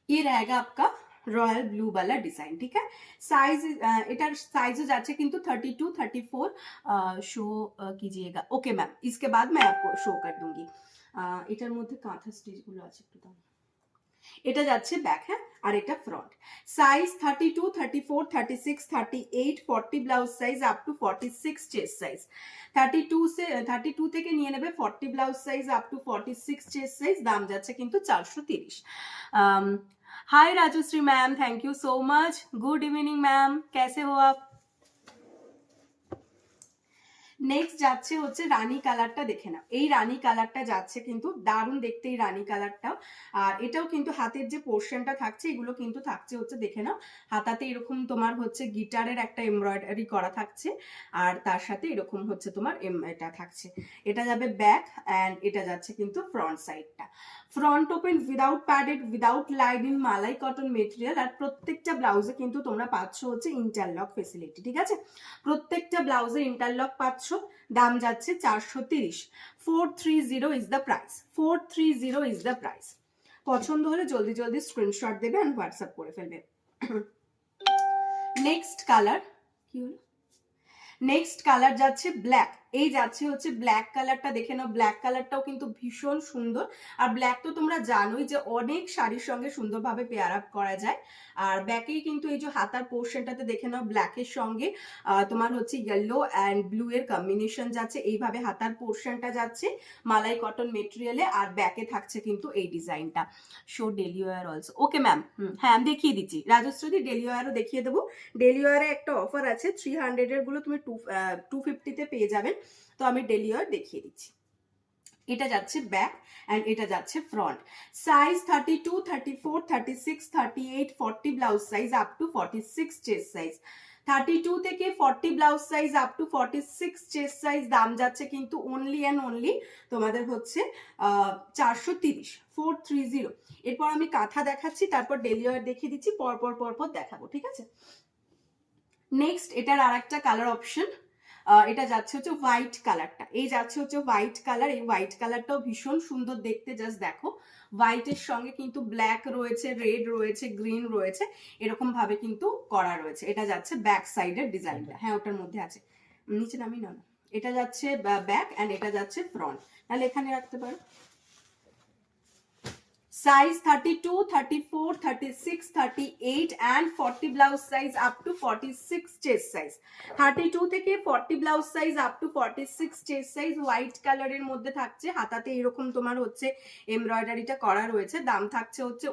ये रहेगा आपका रॉयल ब्लू वाला डिजाइन, ठीक है। साइज एटार साइजও যাচ্ছে কিন্তু 32 34 শো कीजिएगा। ओके मैम, इसके बाद मैं आपको শো कर दूंगी। এটার মধ্যে কাঁথা স্টিচগুলো আছে, একটু দাও। এটা যাচ্ছে ব্যাক, হ্যাঁ, আর এটা front. Size 32 34 36 38 40 blouse size up to 46 chest size. 32 থেকে নিয়ে নেবে 40 blouse size up to 46 chest size. দাম যাচ্ছে কিন্তু 430। Hi Rajshree ma'am, thank you so much. Good evening ma'am, कैसे हो आप? নেক্সট যাচ্ছে হচ্ছে রানী কালারটা, দেখে নাও। এই রানী কালারটা যাচ্ছে কিন্তু দারুণ দেখতে এই রানী কালারটাও। আর এটাও কিন্তু হাতের যে পোর্শনটা থাকছে এগুলো কিন্তু থাকছে হচ্ছে, দেখে নাও, হাতাতে এরকম তোমার হচ্ছে গিটারের একটা এমব্রয়ডারি করা থাকছে, আর তার সাথে এরকম হচ্ছে তোমার এটা থাকছে। এটা যাবে ব্যাক অ্যান্ড এটা যাচ্ছে কিন্তু ফ্রন্ট সাইডটা। Front open without padded without lining মালাই কটন মেটেরিয়াল। আর প্রত্যেকটা ব্লাউজে কিন্তু তোমরা পাচ্ছ হচ্ছে ইন্টারলক ফেসিলিটি, ঠিক আছে। প্রত্যেকটা ব্লাউজে ইন্টারলক পাচ্ছ। দাম যাচ্ছে 430। 430 is the price. 430 is the price. পছন্দ হলে জলদি জলদি স্ক্রিনশট দেবে আর হোয়াটসঅ্যাপ করে ফেলবে। নেক্সট কালার কি হলো? নেক্সট কালার যাচ্ছে ব্ল্যাক। এই যাচ্ছে হচ্ছে ব্ল্যাক কালারটা, দেখে নাও। ব্ল্যাক কালারটাও কিন্তু ভীষণ সুন্দর। আর ব্ল্যাক তো তোমরা জানোই যে অনেক শাড়ির সঙ্গে সুন্দরভাবে পেয়ার আপ করা যায়। আর ব্যাকেই কিন্তু এই যে হাতার পোর্শনটাতে দেখে নাও, ব্ল্যাকের সঙ্গে তোমার হচ্ছে ইয়েলো অ্যান্ড ব্লু এর কম্বিনেশন যাচ্ছে। এইভাবে হাতার পোর্শনটা যাচ্ছে মালাই কটন মেটেরিয়ালে, আর ব্যাকে থাকছে কিন্তু এই ডিজাইনটা। Show daily wear also. Okay ma'am, হ্যাঁ আমি দেখিয়ে দিচ্ছি। রাজশ্রী ডেলি ওয়ারও দেখিয়ে দেবো। ডেলি ওয়ারে একটা অফার আছে, 300 এর গুলো তুমি 250-তে পেয়ে যাবেন। তো আমি ডেলি ওয়ার দেখিয়ে দিচ্ছি। এটা যাচ্ছে ব্যাক অ্যান্ড এটা যাচ্ছে front. Size 32 34 36 38 40 blouse size up to 46 chest size. 32 থেকে 40 blouse size up to 46 chest size. দাম যাচ্ছে কিন্তু অনলি অ্যান্ড অনলি তোমাদের হচ্ছে 430। 430। এরপর আমি কাঁথা দেখাচ্ছি, তারপর ডেলি ওয়ার দেখিয়ে দিচ্ছি, পরপর দেখাবো, ঠিক আছে। নেক্সট এটার আর একটা কালার অপশন, এটা যাচ্ছে হচ্ছে হোয়াইট কালারটা। এই যাচ্ছে হচ্ছে হোয়াইট কালার। এই হোয়াইট কালারটাও ভীষণ সুন্দর দেখতে, জাস্ট দেখো। হোয়াইটের সঙ্গে কিন্তু ব্ল্যাক রয়েছে, রেড রয়েছে, গ্রিন রয়েছে, এরকম ভাবে কিন্তু করা রয়েছে। এটা যাচ্ছে ব্যাক সাইডের ডিজাইনটা, হ্যাঁ ওটার মধ্যে আছে, নিচে নামি না। এটা যাচ্ছে ব্যাক অ্যান্ড এটা যাচ্ছে ফ্রন্ট, তাহলে এখানে রাখতে পারো। size 32 34 36 38 and 40 blouse size up to 46 chest size। 32 থেকে 40 blouse size up to 46 chest size। White কালারের মধ্যে থাকছে, হাতাতে এরকম তোমার হচ্ছে এমব্রয়ডারিটা করা রয়েছে। দাম থাকছে হচ্ছে